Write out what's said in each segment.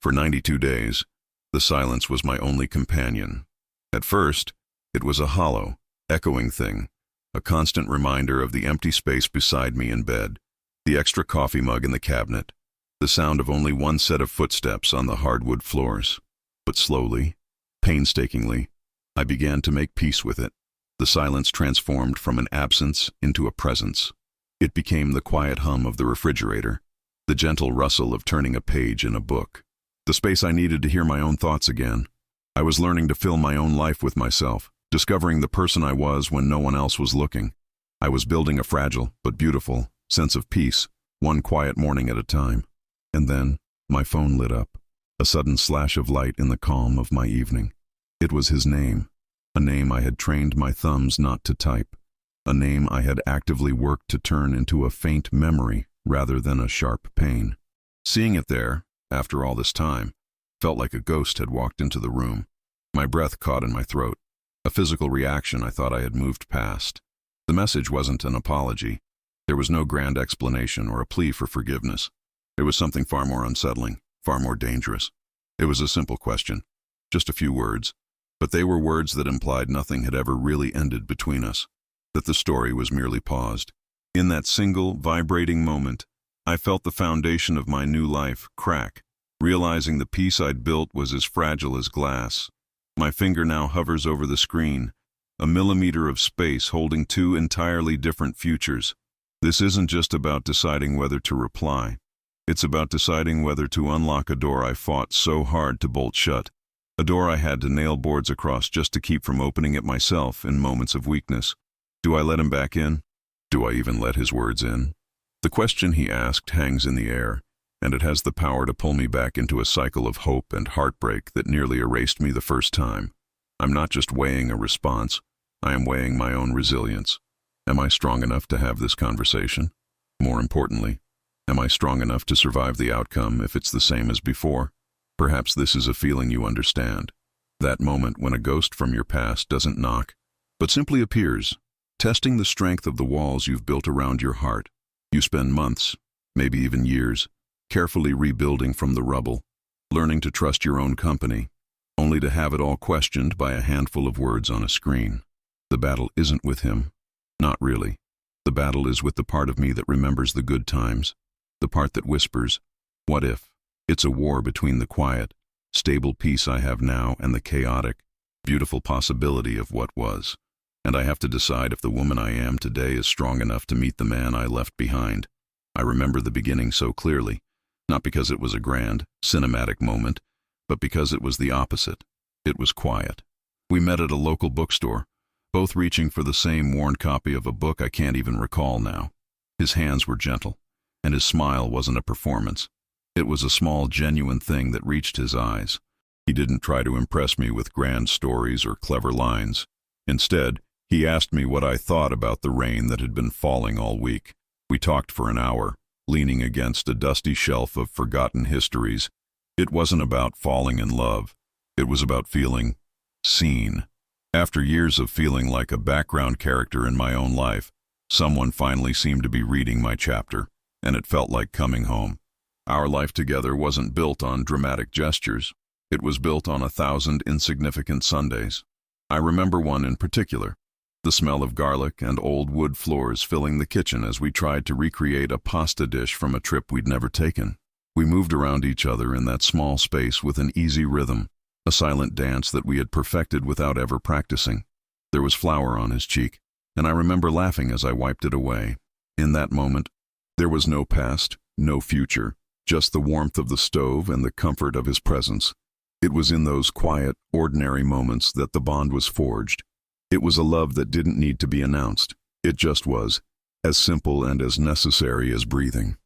For 92 days, the silence was my only companion. At first, it was a hollow, echoing thing, a constant reminder of the empty space beside me in bed, the extra coffee mug in the cabinet, the sound of only one set of footsteps on the hardwood floors. But slowly, painstakingly, I began to make peace with it. The silence transformed from an absence into a presence. It became the quiet hum of the refrigerator, the gentle rustle of turning a page in a book. The space I needed to hear my own thoughts again. I was learning to fill my own life with myself, discovering the person I was when no one else was looking. I was building a fragile, but beautiful, sense of peace, one quiet morning at a time. And then, my phone lit up, a sudden slash of light in the calm of my evening. It was his name, a name I had trained my thumbs not to type, a name I had actively worked to turn into a faint memory rather than a sharp pain. Seeing it there, after all this time, felt like a ghost had walked into the room. My breath caught in my throat, a physical reaction I thought I had moved past. The message wasn't an apology. There was no grand explanation or a plea for forgiveness. It was something far more unsettling, far more dangerous. It was a simple question, just a few words, but they were words that implied nothing had ever really ended between us, that the story was merely paused. In that single, vibrating moment, I felt the foundation of my new life crack, realizing the peace I'd built was as fragile as glass. My finger now hovers over the screen, a millimeter of space holding two entirely different futures. This isn't just about deciding whether to reply. It's about deciding whether to unlock a door I fought so hard to bolt shut, a door I had to nail boards across just to keep from opening it myself in moments of weakness. Do I let him back in? Do I even let his words in? The question he asked hangs in the air, and it has the power to pull me back into a cycle of hope and heartbreak that nearly erased me the first time. I'm not just weighing a response, I am weighing my own resilience. Am I strong enough to have this conversation? More importantly, am I strong enough to survive the outcome if it's the same as before? Perhaps this is a feeling you understand. That moment when a ghost from your past doesn't knock, but simply appears, testing the strength of the walls you've built around your heart. You spend months, maybe even years, carefully rebuilding from the rubble, learning to trust your own company, only to have it all questioned by a handful of words on a screen. The battle isn't with him. Not really. The battle is with the part of me that remembers the good times, the part that whispers, what if? It's a war between the quiet, stable peace I have now and the chaotic, beautiful possibility of what was. And I have to decide if the woman I am today is strong enough to meet the man I left behind. I remember the beginning so clearly, not because it was a grand, cinematic moment, but because it was the opposite. It was quiet. We met at a local bookstore, both reaching for the same worn copy of a book I can't even recall now. His hands were gentle, and his smile wasn't a performance. It was a small, genuine thing that reached his eyes. He didn't try to impress me with grand stories or clever lines. Instead, he asked me what I thought about the rain that had been falling all week. We talked for an hour, leaning against a dusty shelf of forgotten histories. It wasn't about falling in love. It was about feeling seen. After years of feeling like a background character in my own life, someone finally seemed to be reading my chapter, and it felt like coming home. Our life together wasn't built on dramatic gestures. It was built on 1,000 insignificant Sundays. I remember one in particular. The smell of garlic and old wood floors filling the kitchen as we tried to recreate a pasta dish from a trip we'd never taken. We moved around each other in that small space with an easy rhythm, a silent dance that we had perfected without ever practicing. There was flour on his cheek, and I remember laughing as I wiped it away. In that moment, there was no past, no future, just the warmth of the stove and the comfort of his presence. It was in those quiet, ordinary moments that the bond was forged. It was a love that didn't need to be announced. It just was, as simple and as necessary as breathing.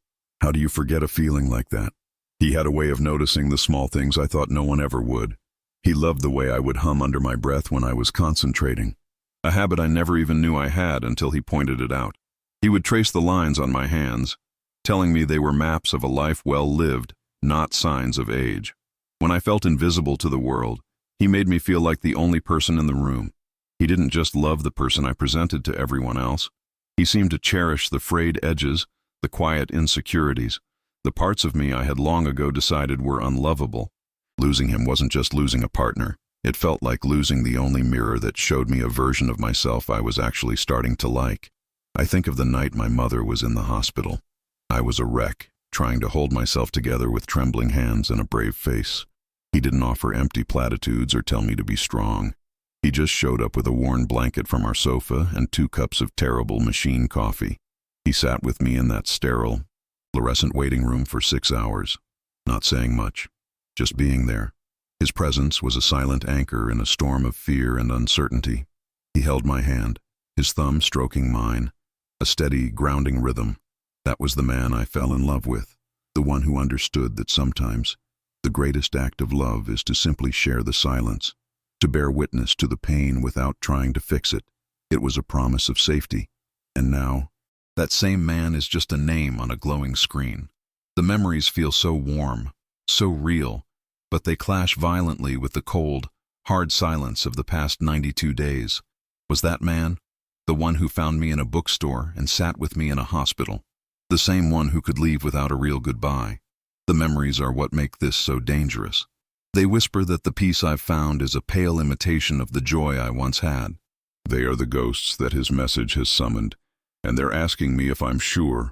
How do you forget a feeling like that? He had a way of noticing the small things I thought no one ever would. He loved the way I would hum under my breath when I was concentrating, a habit I never even knew I had until he pointed it out. He would trace the lines on my hands, telling me they were maps of a life well lived, not signs of age. When I felt invisible to the world, he made me feel like the only person in the room. He didn't just love the person I presented to everyone else. He seemed to cherish the frayed edges, the quiet insecurities, The parts of me I had long ago decided were unlovable. Losing him wasn't just losing a partner. It felt like losing the only mirror that showed me a version of myself I was actually starting to like. I think of the night my mother was in the hospital. I was a wreck, trying to hold myself together with trembling hands and a brave face. He didn't offer empty platitudes or tell me to be strong. He just showed up with a worn blanket from our sofa and 2 cups of terrible machine coffee. He sat with me in that sterile, fluorescent waiting room for 6 hours, not saying much, just being there. His presence was a silent anchor in a storm of fear and uncertainty. He held my hand, his thumb stroking mine, a steady, grounding rhythm. That was the man I fell in love with, the one who understood that sometimes the greatest act of love is to simply share the silence, to bear witness to the pain without trying to fix it. It was a promise of safety. And now, that same man is just a name on a glowing screen. The memories feel so warm, so real, but they clash violently with the cold, hard silence of the past 92 days. Was that man, the one who found me in a bookstore and sat with me in a hospital, the same one who could leave without a real goodbye? The memories are what make this so dangerous. They whisper that the peace I've found is a pale imitation of the joy I once had. They are the ghosts that his message has summoned, and they're asking me if I'm sure,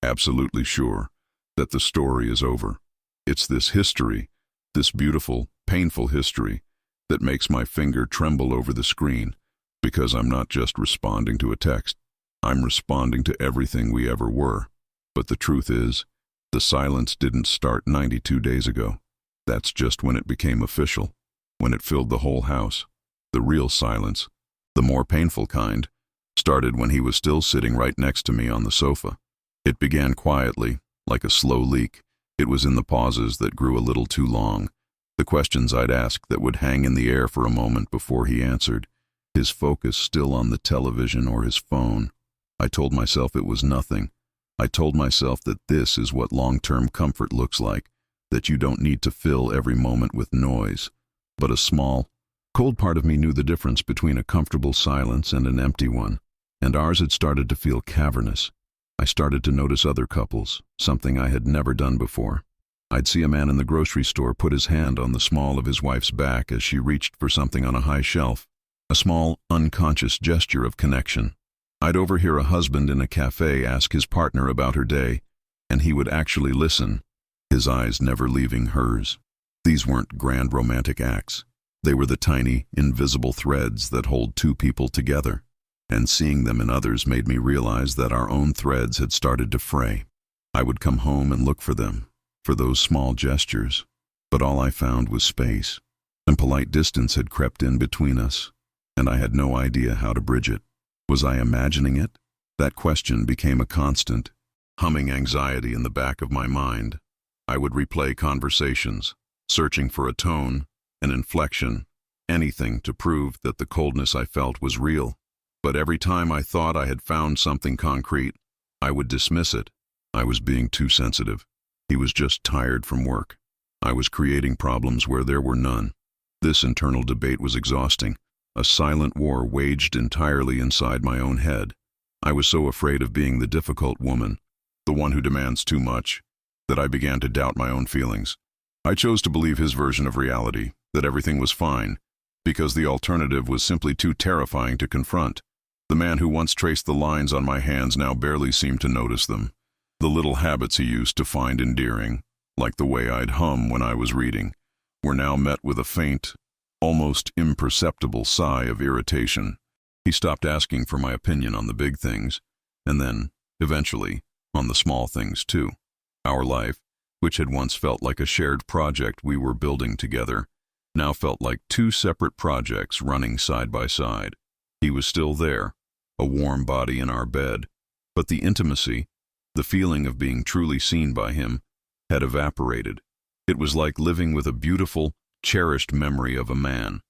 absolutely sure, that the story is over. It's this history, this beautiful, painful history, that makes my finger tremble over the screen, because I'm not just responding to a text. I'm responding to everything we ever were. But the truth is, the silence didn't start 92 days ago. That's just when it became official, when it filled the whole house. The real silence, the more painful kind, started when he was still sitting right next to me on the sofa. It began quietly, like a slow leak. It was in the pauses that grew a little too long, the questions I'd ask that would hang in the air for a moment before he answered, his focus still on the television or his phone. I told myself it was nothing. I told myself that this is what long-term comfort looks like, that you don't need to fill every moment with noise. But a small, cold part of me knew the difference between a comfortable silence and an empty one, and ours had started to feel cavernous. I started to notice other couples, something I had never done before. I'd see a man in the grocery store put his hand on the small of his wife's back as she reached for something on a high shelf, a small, unconscious gesture of connection. I'd overhear a husband in a cafe ask his partner about her day, and he would actually listen, his eyes never leaving hers. These weren't grand romantic acts. They were the tiny, invisible threads that hold 2 people together. And seeing them in others made me realize that our own threads had started to fray. I would come home and look for them, for those small gestures, but all I found was space, and polite distance had crept in between us, and I had no idea how to bridge it. Was I imagining it? That question became a constant, humming anxiety in the back of my mind. I would replay conversations, searching for a tone, an inflection, anything to prove that the coldness I felt was real. But every time I thought I had found something concrete, I would dismiss it. I was being too sensitive. He was just tired from work. I was creating problems where there were none. This internal debate was exhausting, a silent war waged entirely inside my own head. I was so afraid of being the difficult woman, the one who demands too much, that I began to doubt my own feelings. I chose to believe his version of reality, that everything was fine, because the alternative was simply too terrifying to confront. The man who once traced the lines on my hands now barely seemed to notice them. The little habits he used to find endearing, like the way I'd hum when I was reading, were now met with a faint, almost imperceptible sigh of irritation. He stopped asking for my opinion on the big things, and then, eventually, on the small things too. Our life, which had once felt like a shared project we were building together, now felt like 2 separate projects running side by side. He was still there, a warm body in our bed, but the intimacy, the feeling of being truly seen by him, had evaporated. It was like living with a beautiful, cherished memory of a man,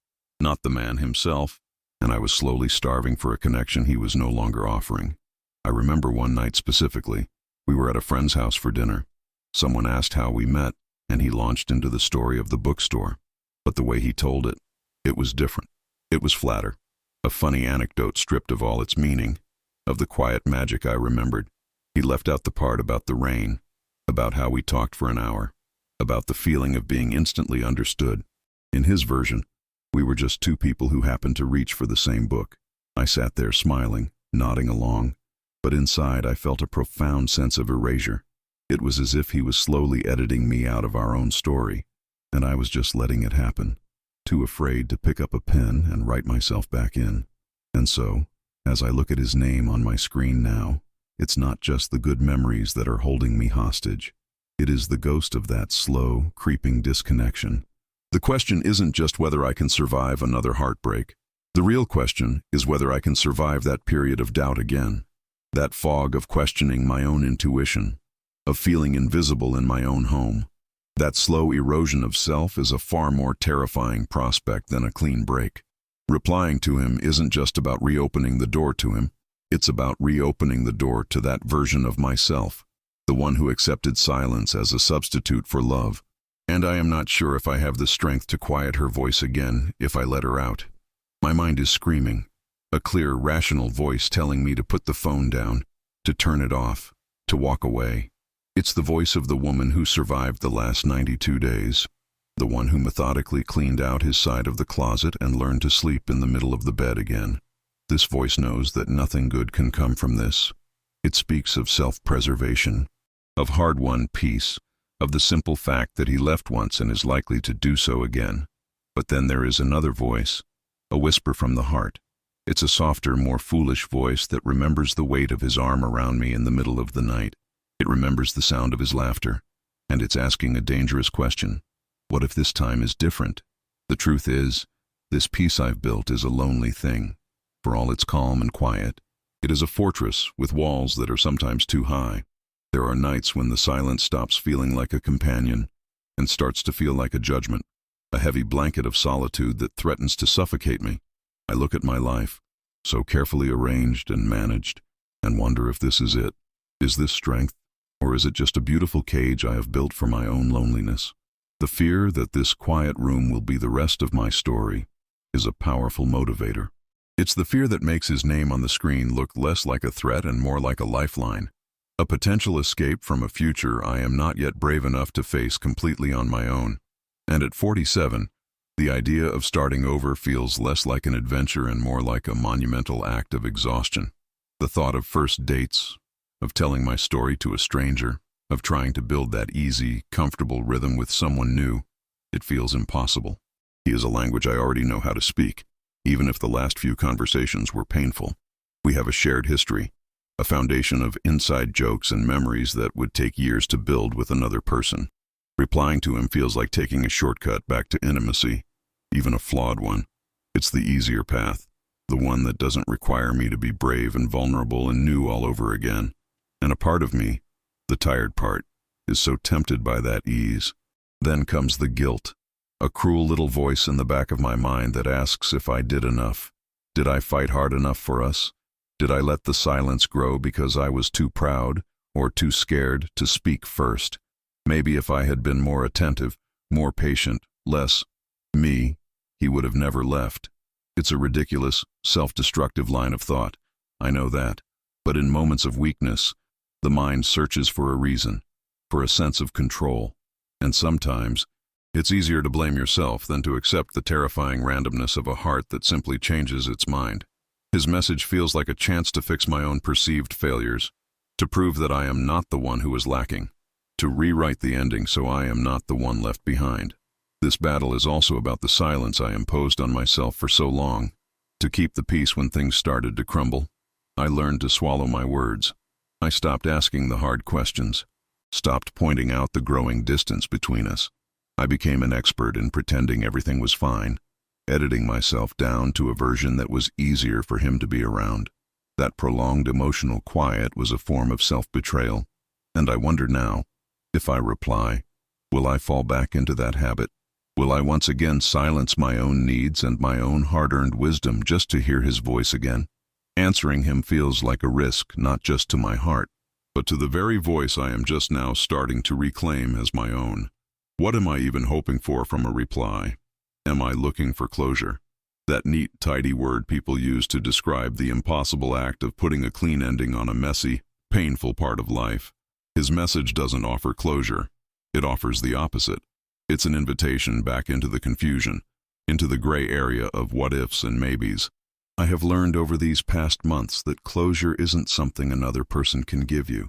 not the man himself, and I was slowly starving for a connection he was no longer offering. I remember one night specifically. We were at a friend's house for dinner. Someone asked how we met, and he launched into the story of the bookstore. But the way he told it, it was different. It was flatter. A funny anecdote stripped of all its meaning, of the quiet magic I remembered. He left out the part about the rain. about how we talked for an hour, about the feeling of being instantly understood. In his version, we were just two people who happened to reach for the same book. I sat there smiling, nodding along, but inside I felt a profound sense of erasure. It was as if he was slowly editing me out of our own story, and I was just letting it happen, too afraid to pick up a pen and write myself back in. And so, as I look at his name on my screen now, it's not just the good memories that are holding me hostage. It is the ghost of that slow, creeping disconnection. The question isn't just whether I can survive another heartbreak. The real question is whether I can survive that period of doubt again, that fog of questioning my own intuition, of feeling invisible in my own home. That slow erosion of self is a far more terrifying prospect than a clean break. Replying to him isn't just about reopening the door to him, it's about reopening the door to that version of myself, the one who accepted silence as a substitute for love. And I am not sure if I have the strength to quiet her voice again if I let her out. My mind is screaming, a clear, rational voice telling me to put the phone down, to turn it off, to walk away. It's the voice of the woman who survived the last 92 days, the one who methodically cleaned out his side of the closet and learned to sleep in the middle of the bed again. This voice knows that nothing good can come from this. It speaks of self-preservation, of hard-won peace, of the simple fact that he left once and is likely to do so again. But then there is another voice, a whisper from the heart. It's a softer, more foolish voice that remembers the weight of his arm around me in the middle of the night. It remembers the sound of his laughter, and it's asking a dangerous question. What if this time is different? The truth is, this peace I've built is a lonely thing. For all its calm and quiet, it is a fortress with walls that are sometimes too high. There are nights when the silence stops feeling like a companion and starts to feel like a judgment, a heavy blanket of solitude that threatens to suffocate me. I look at my life, so carefully arranged and managed, and wonder if this is it. Is this strength? Or is it just a beautiful cage I have built for my own loneliness? The fear that this quiet room will be the rest of my story is a powerful motivator. It's the fear that makes his name on the screen look less like a threat and more like a lifeline, a potential escape from a future I am not yet brave enough to face completely on my own. And at 47, the idea of starting over feels less like an adventure and more like a monumental act of exhaustion. The thought of first dates, of telling my story to a stranger, of trying to build that easy, comfortable rhythm with someone new, it feels impossible. He is a language I already know how to speak, even if the last few conversations were painful. We have a shared history, a foundation of inside jokes and memories that would take years to build with another person. Replying to him feels like taking a shortcut back to intimacy, even a flawed one. It's the easier path, the one that doesn't require me to be brave and vulnerable and new all over again. And a part of me, the tired part, is so tempted by that ease. Then comes the guilt, a cruel little voice in the back of my mind that asks if I did enough. Did I fight hard enough for us? Did I let the silence grow because I was too proud or too scared to speak first? Maybe if I had been more attentive, more patient, less me, he would have never left. It's a ridiculous, self-destructive line of thought. I know that. But in moments of weakness, the mind searches for a reason, for a sense of control. And sometimes, it's easier to blame yourself than to accept the terrifying randomness of a heart that simply changes its mind. His message feels like a chance to fix my own perceived failures, to prove that I am not the one who is lacking, to rewrite the ending so I am not the one left behind. This battle is also about the silence I imposed on myself for so long. To keep the peace when things started to crumble, I learned to swallow my words. I stopped asking the hard questions, stopped pointing out the growing distance between us. I became an expert in pretending everything was fine, editing myself down to a version that was easier for him to be around. That prolonged emotional quiet was a form of self-betrayal, and I wonder now, if I reply, will I fall back into that habit? Will I once again silence my own needs and my own hard-earned wisdom just to hear his voice again? Answering him feels like a risk, not just to my heart, but to the very voice I am just now starting to reclaim as my own. What am I even hoping for from a reply? Am I looking for closure? That neat, tidy word people use to describe the impossible act of putting a clean ending on a messy, painful part of life. His message doesn't offer closure. It offers the opposite. It's an invitation back into the confusion, into the gray area of what-ifs and maybes. I have learned over these past months that closure isn't something another person can give you.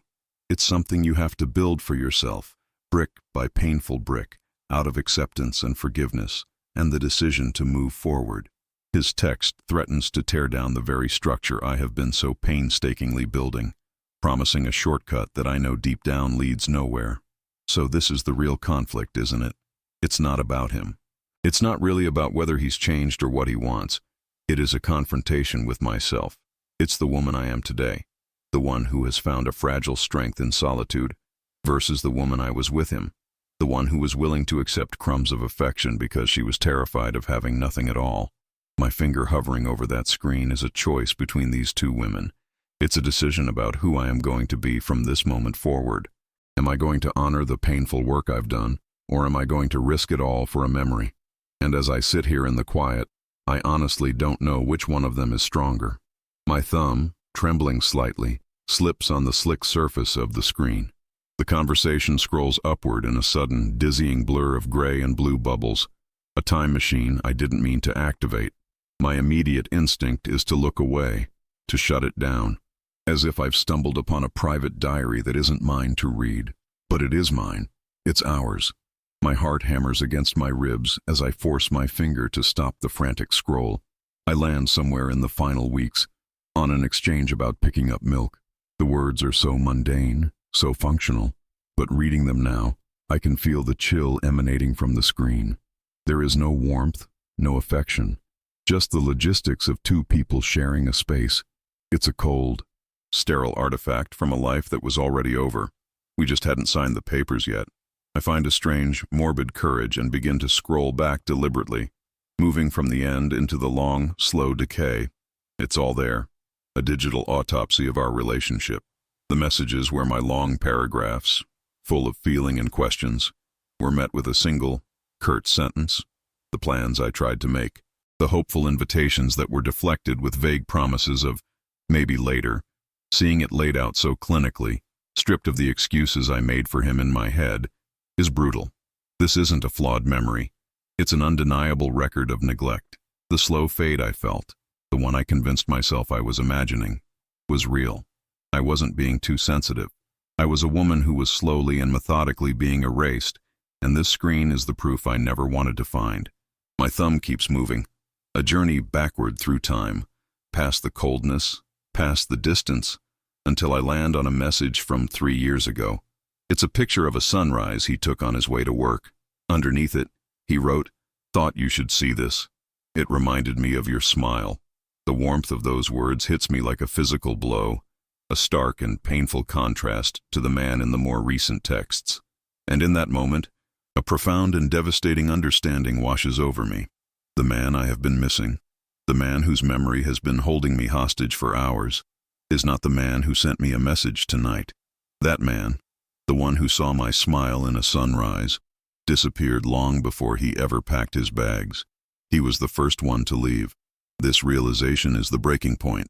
It's something you have to build for yourself, brick by painful brick, out of acceptance and forgiveness, and the decision to move forward. His text threatens to tear down the very structure I have been so painstakingly building, promising a shortcut that I know deep down leads nowhere. So this is the real conflict, isn't it? It's not about him. It's not really about whether he's changed or what he wants. It is a confrontation with myself. It's the woman I am today, the one who has found a fragile strength in solitude, versus the woman I was with him, the one who was willing to accept crumbs of affection because she was terrified of having nothing at all. My finger hovering over that screen is a choice between these two women. It's a decision about who I am going to be from this moment forward. Am I going to honor the painful work I've done, or am I going to risk it all for a memory? And as I sit here in the quiet, I honestly don't know which one of them is stronger. My thumb, trembling slightly, slips on the slick surface of the screen. The conversation scrolls upward in a sudden, dizzying blur of gray and blue bubbles. A time machine I didn't mean to activate. My immediate instinct is to look away, to shut it down, as if I've stumbled upon a private diary that isn't mine to read. But it is mine. It's ours. My heart hammers against my ribs as I force my finger to stop the frantic scroll. I land somewhere in the final weeks, on an exchange about picking up milk. The words are so mundane, so functional, but reading them now, I can feel the chill emanating from the screen. There is no warmth, no affection, just the logistics of two people sharing a space. It's a cold, sterile artifact from a life that was already over. We just hadn't signed the papers yet. I find a strange, morbid courage and begin to scroll back deliberately, moving from the end into the long, slow decay. It's all there, a digital autopsy of our relationship. The messages where my long paragraphs, full of feeling and questions, were met with a single, curt sentence. The plans I tried to make, the hopeful invitations that were deflected with vague promises of maybe later, seeing it laid out so clinically, stripped of the excuses I made for him in my head, is brutal. This isn't a flawed memory. It's an undeniable record of neglect. The slow fade I felt, the one I convinced myself I was imagining, was real. I wasn't being too sensitive. I was a woman who was slowly and methodically being erased, and this screen is the proof I never wanted to find. My thumb keeps moving, a journey backward through time, past the coldness, past the distance, until I land on a message from 3 years ago. It's a picture of a sunrise he took on his way to work. Underneath it, he wrote, "Thought you should see this. It reminded me of your smile." The warmth of those words hits me like a physical blow, a stark and painful contrast to the man in the more recent texts. And in that moment, a profound and devastating understanding washes over me. The man I have been missing, the man whose memory has been holding me hostage for hours, is not the man who sent me a message tonight. That man, the one who saw my smile in a sunrise, disappeared long before he ever packed his bags. He was the first one to leave. This realization is the breaking point.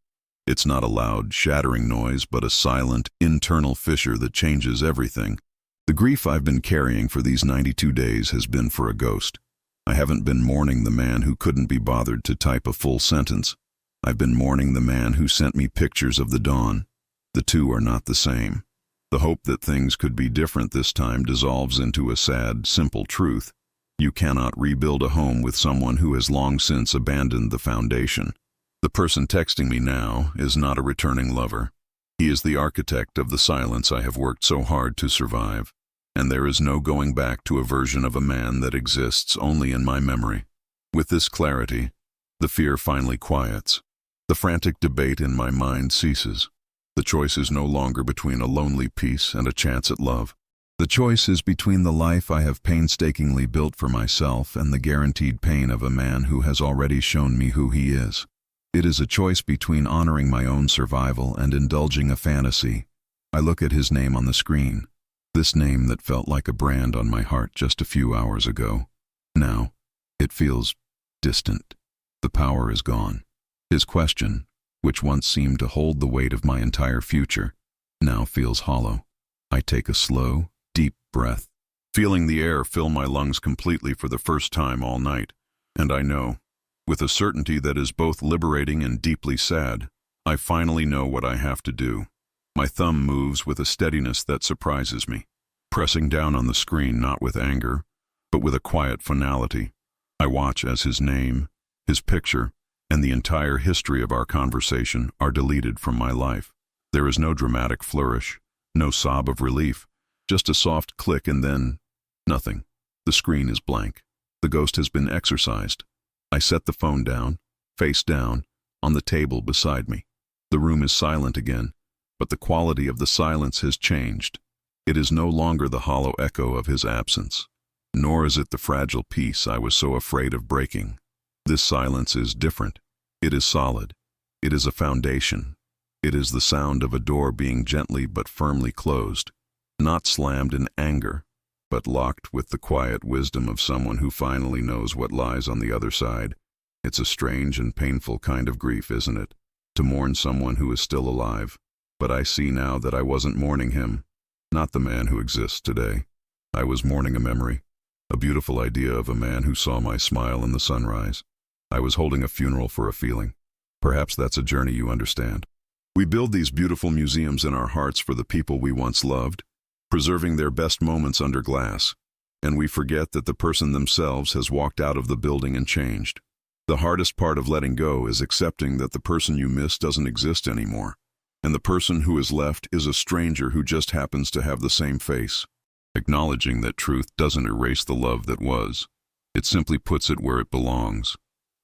It's not a loud, shattering noise, but a silent, internal fissure that changes everything. The grief I've been carrying for these 92 days has been for a ghost. I haven't been mourning the man who couldn't be bothered to type a full sentence. I've been mourning the man who sent me pictures of the dawn. The two are not the same. The hope that things could be different this time dissolves into a sad, simple truth. You cannot rebuild a home with someone who has long since abandoned the foundation. The person texting me now is not a returning lover. He is the architect of the silence I have worked so hard to survive, and there is no going back to a version of a man that exists only in my memory. With this clarity, the fear finally quiets. The frantic debate in my mind ceases. The choice is no longer between a lonely peace and a chance at love. The choice is between the life I have painstakingly built for myself and the guaranteed pain of a man who has already shown me who he is. It is a choice between honoring my own survival and indulging a fantasy. I look at his name on the screen, this name that felt like a brand on my heart just a few hours ago. Now, it feels distant. The power is gone. His question, which once seemed to hold the weight of my entire future, now feels hollow. I take a slow, deep breath, feeling the air fill my lungs completely for the first time all night. And I know, with a certainty that is both liberating and deeply sad, I finally know what I have to do. My thumb moves with a steadiness that surprises me, pressing down on the screen not with anger, but with a quiet finality. I watch as his name, his picture, and the entire history of our conversation are deleted from my life. There is no dramatic flourish, no sob of relief, just a soft click and then nothing. The screen is blank. The ghost has been exorcised. I set the phone down, face down, on the table beside me. The room is silent again, but the quality of the silence has changed. It is no longer the hollow echo of his absence, nor is it the fragile peace I was so afraid of breaking. This silence is different. It is solid. It is a foundation. It is the sound of a door being gently but firmly closed, not slammed in anger, but locked with the quiet wisdom of someone who finally knows what lies on the other side. It's a strange and painful kind of grief, isn't it? To mourn someone who is still alive. But I see now that I wasn't mourning him, not the man who exists today. I was mourning a memory, a beautiful idea of a man who saw my smile in the sunrise. I was holding a funeral for a feeling. Perhaps that's a journey you understand. We build these beautiful museums in our hearts for the people we once loved, preserving their best moments under glass, and we forget that the person themselves has walked out of the building and changed. The hardest part of letting go is accepting that the person you miss doesn't exist anymore, and the person who is left is a stranger who just happens to have the same face. Acknowledging that truth doesn't erase the love that was. It simply puts it where it belongs,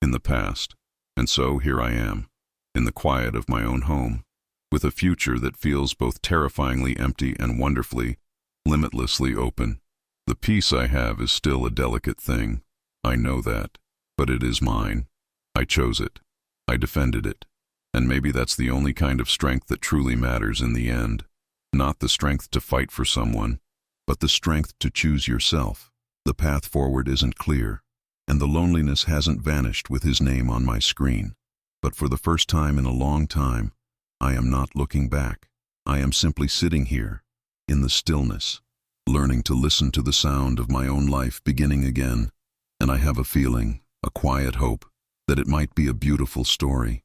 in the past. And so here I am, in the quiet of my own home, with a future that feels both terrifyingly empty and wonderfully, limitlessly open. The peace I have is still a delicate thing. I know that, but it is mine. I chose it. I defended it. And maybe that's the only kind of strength that truly matters in the end. Not the strength to fight for someone, but the strength to choose yourself. The path forward isn't clear, and the loneliness hasn't vanished with his name on my screen. But for the first time in a long time, I am not looking back. I am simply sitting here, in the stillness, learning to listen to the sound of my own life beginning again. And I have a feeling, a quiet hope, that it might be a beautiful story.